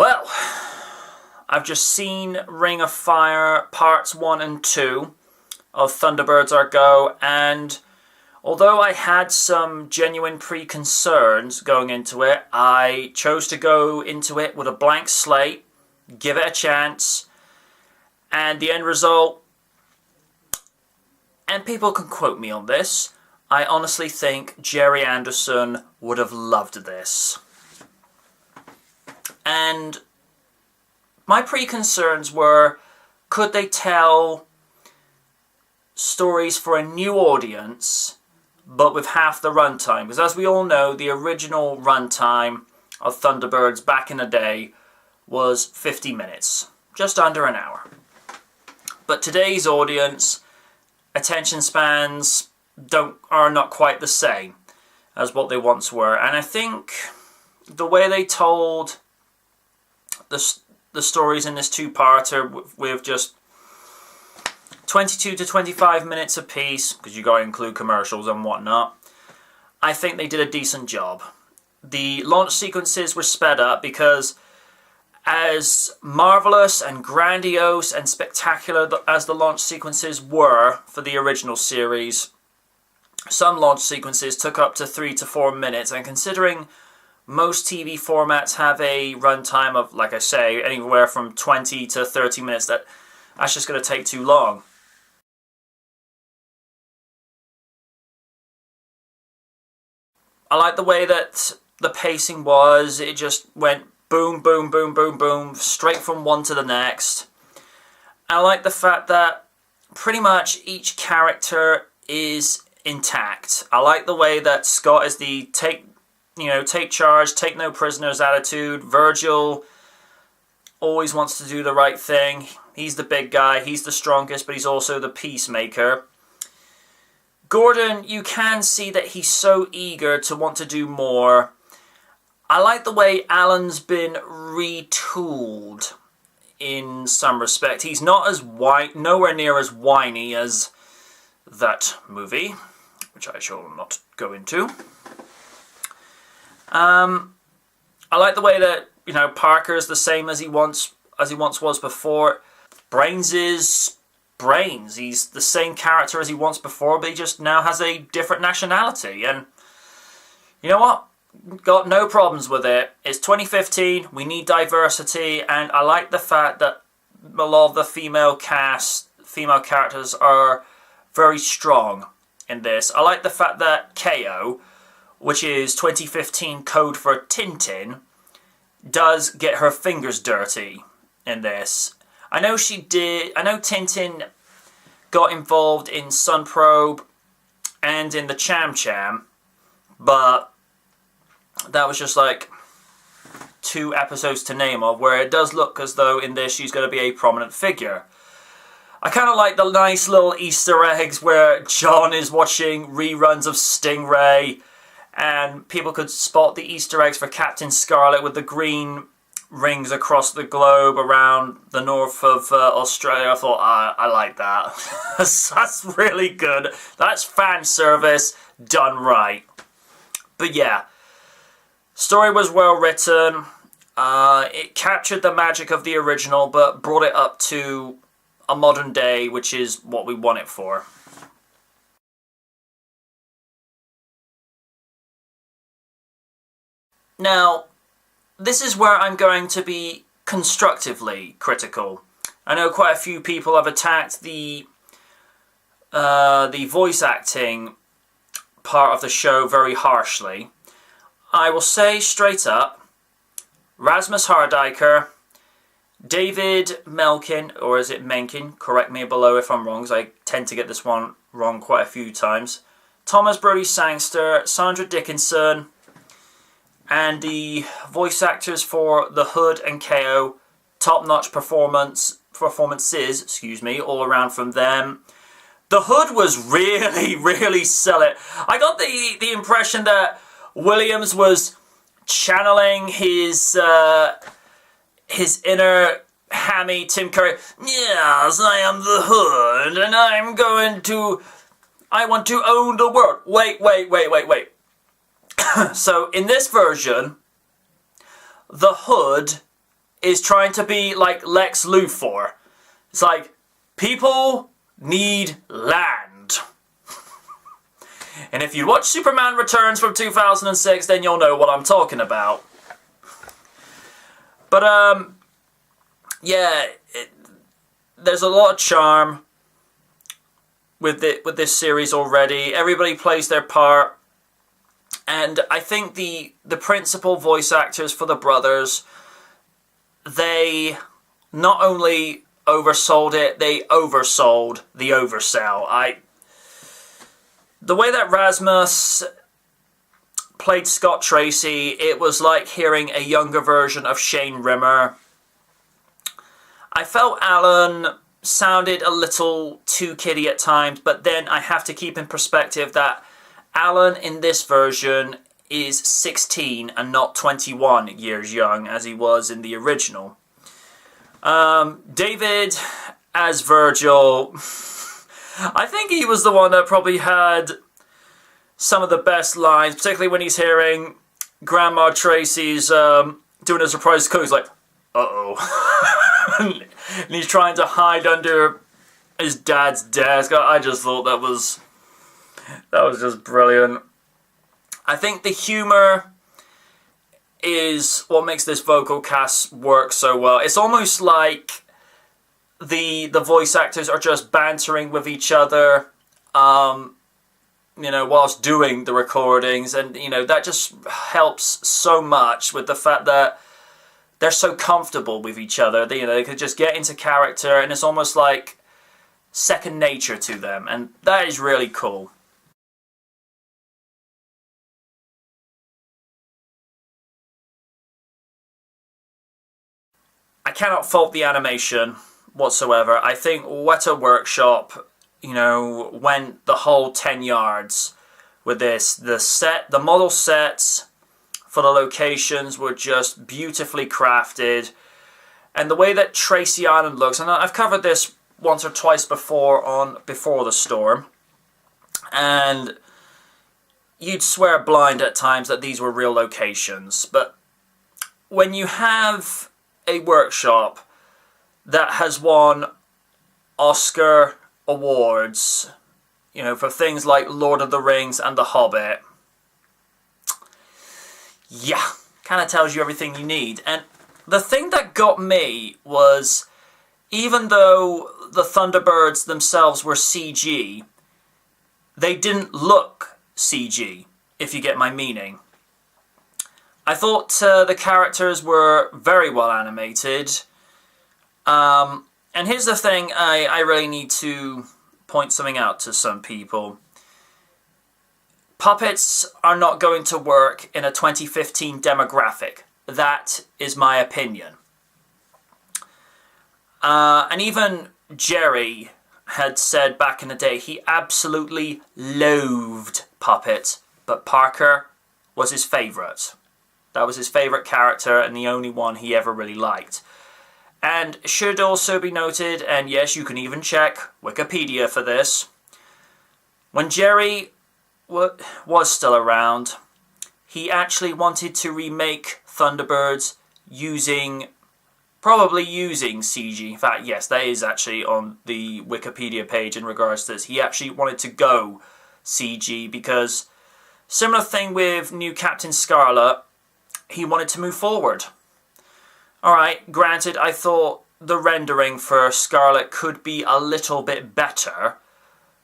Well, I've just seen Ring of Fire parts 1 and 2 of Thunderbirds Are Go, and although I had some genuine pre-concerns going into it, I chose to go into it with a blank slate, give it a chance, and the end result, and people can quote me on this, I honestly think Jerry Anderson would have loved this. And my pre-concerns were, could they tell stories for a new audience, but with half the runtime? Because as we all know, the original runtime of Thunderbirds back in the day was 50 minutes, just under an hour. But today's audience, attention spans are not quite the same as what they once were. And I think the way they told the stories in this two-parter with just 22 to 25 minutes apiece, because you got to include commercials and whatnot, I think they did a decent job. The launch sequences were sped up because as marvelous and grandiose and spectacular as the launch sequences were for the original series, some launch sequences took up to 3 to 4 minutes, and considering most TV formats have a runtime of, like I say, anywhere from 20 to 30 minutes, that's just going to take too long. I like the way that the pacing was. It just went boom, boom, boom, boom, boom, straight from one to the next. I like the fact that pretty much each character is intact. I like the way that Scott is the take charge, take no prisoners attitude. Virgil always wants to do the right thing. He's the big guy, he's the strongest, but he's also the peacemaker. Gordon, you can see that he's so eager to want to do more. I like the way Alan's been retooled in some respect. He's not as nowhere near as whiny as that movie, which I shall not go into. I like the way that, Parker's the same as he once was before. Brains is Brains. He's the same character as he was before, but he just now has a different nationality. And you know what? Got no problems with it. It's 2015. We need diversity, and I like the fact that a lot of the female characters are very strong in this. I like the fact that KO, which is 2015 code for Tintin, does get her fingers dirty in this. I know Tintin got involved in Sunprobe and in the Cham Cham, but that was just like 2 episodes to name of, where it does look as though in this she's going to be a prominent figure. I kind of like the nice little Easter eggs where John is watching reruns of Stingray, and people could spot the Easter eggs for Captain Scarlet with the green rings across the globe around the north of Australia. I thought, I like that. That's really good. That's fan service done right. But yeah, story was well written. It captured the magic of the original, but brought it up to a modern day, which is what we want it for. Now, this is where I'm going to be constructively critical. I know quite a few people have attacked the voice acting part of the show very harshly. I will say straight up, Rasmus Hardiker, David Melkin, or is it Menkin? Correct me below if I'm wrong, because I tend to get this one wrong quite a few times. Thomas Brodie Sangster, Sandra Dickinson, and the voice actors for The Hood and KO, top-notch performances, all around from them. The Hood was really, really selling. I got the impression that Williams was channeling his inner hammy Tim Curry. Yes, I am the Hood, and I want to own the world. Wait. So in this version, the Hood is trying to be like Lex Luthor. It's like, people need land. And if you watch Superman Returns from 2006, then you'll know what I'm talking about. But, yeah, there's a lot of charm with this series already. Everybody plays their part. And I think the principal voice actors for the brothers, they not only oversold it, they oversold the oversell. The way that Rasmus played Scott Tracy, it was like hearing a younger version of Shane Rimmer. I felt Alan sounded a little too kiddie at times, but then I have to keep in perspective that Alan in this version is 16 and not 21 years young as he was in the original. David as Virgil, I think he was the one that probably had some of the best lines, particularly when he's hearing Grandma Tracy's doing a surprise cook. He's like, uh-oh. And he's trying to hide under his dad's desk. I just thought that was just brilliant. I think the humour is what makes this vocal cast work so well. It's almost like the voice actors are just bantering with each other, you know, whilst doing the recordings, and you know that just helps so much with the fact that they're so comfortable with each other. They could just get into character, and it's almost like second nature to them, and that is really cool. I cannot fault the animation whatsoever. I think Weta Workshop, you know, went the whole 10 yards with this. The model sets for the locations were just beautifully crafted. And the way that Tracy Island looks, and I've covered this once or twice before on Before the Storm, and you'd swear blind at times that these were real locations. But when you have a workshop that has won Oscar awards, you know, for things like Lord of the Rings and The Hobbit, yeah, kind of tells you everything you need. And the thing that got me was, even though the Thunderbirds themselves were CG, they didn't look CG, if you get my meaning. I thought the characters were very well animated. And here's the thing, I really need to point something out to some people. Puppets are not going to work in a 2015 demographic. That is my opinion. And even Jerry had said back in the day he absolutely loathed puppets, but Parker was his favourite. That was his favourite character and the only one he ever really liked. And should also be noted, and yes, you can even check Wikipedia for this, when Jerry was still around, he actually wanted to remake Thunderbirds probably using CG. In fact, yes, that is actually on the Wikipedia page in regards to this. He actually wanted to go CG because, similar thing with new Captain Scarlet, he wanted to move forward. Alright, granted, I thought the rendering for Scarlet could be a little bit better,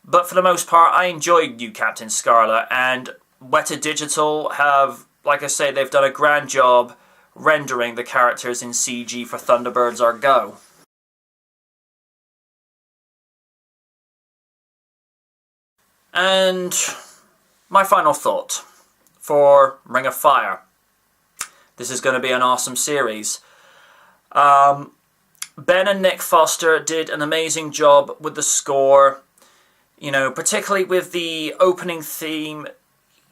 but for the most part, I enjoyed new Captain Scarlet, and Weta Digital have, like I say, they've done a grand job rendering the characters in CG for Thunderbirds Are Go. And my final thought for Ring of Fire. This is going to be an awesome series. Ben and Nick Foster did an amazing job with the score. You know, particularly with the opening theme.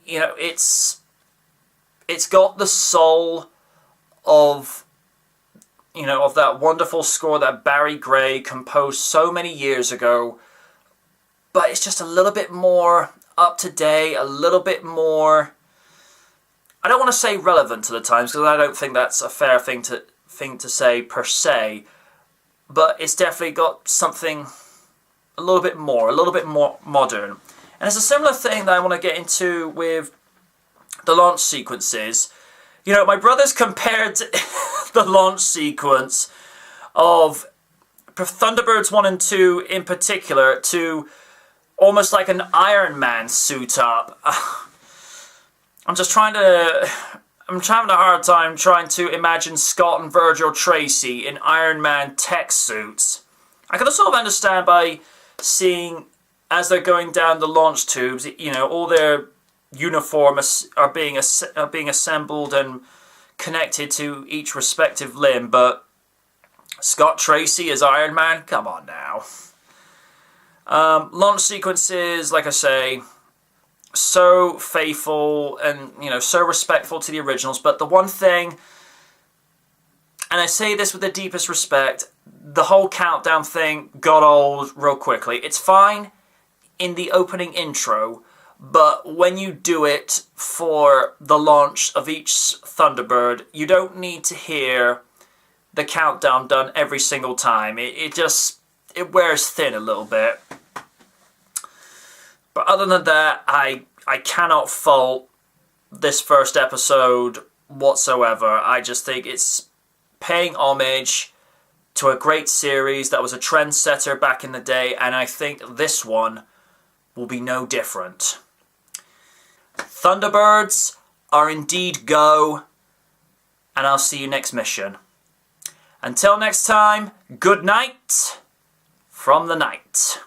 You know, it's got the soul of, you know, of that wonderful score that Barry Gray composed so many years ago. But it's just a little bit more up to date, a little bit more, I don't want to say relevant to the times, because I don't think that's a fair thing thing to say per se, but it's definitely got something a little bit more modern. And it's a similar thing that I want to get into with the launch sequences. You know, my brothers compared the launch sequence of Thunderbirds 1 and 2 in particular to almost like an Iron Man suit up. I'm having a hard time trying to imagine Scott and Virgil Tracy in Iron Man tech suits. I can sort of understand by seeing, as they're going down the launch tubes, you know, all their uniforms are being assembled and connected to each respective limb, but Scott Tracy as Iron Man? Come on now. Launch sequences, like I say, so faithful and, you know, so respectful to the originals, but the one thing, and I say this with the deepest respect, the whole countdown thing got old real quickly. It's fine in the opening intro, but when you do it for the launch of each Thunderbird, you don't need to hear the countdown done every single time. It wears thin a little bit. But other than that, I cannot fault this first episode whatsoever. I just think it's paying homage to a great series that was a trendsetter back in the day, and I think this one will be no different. Thunderbirds are indeed go, and I'll see you next mission. Until next time, good night from the night.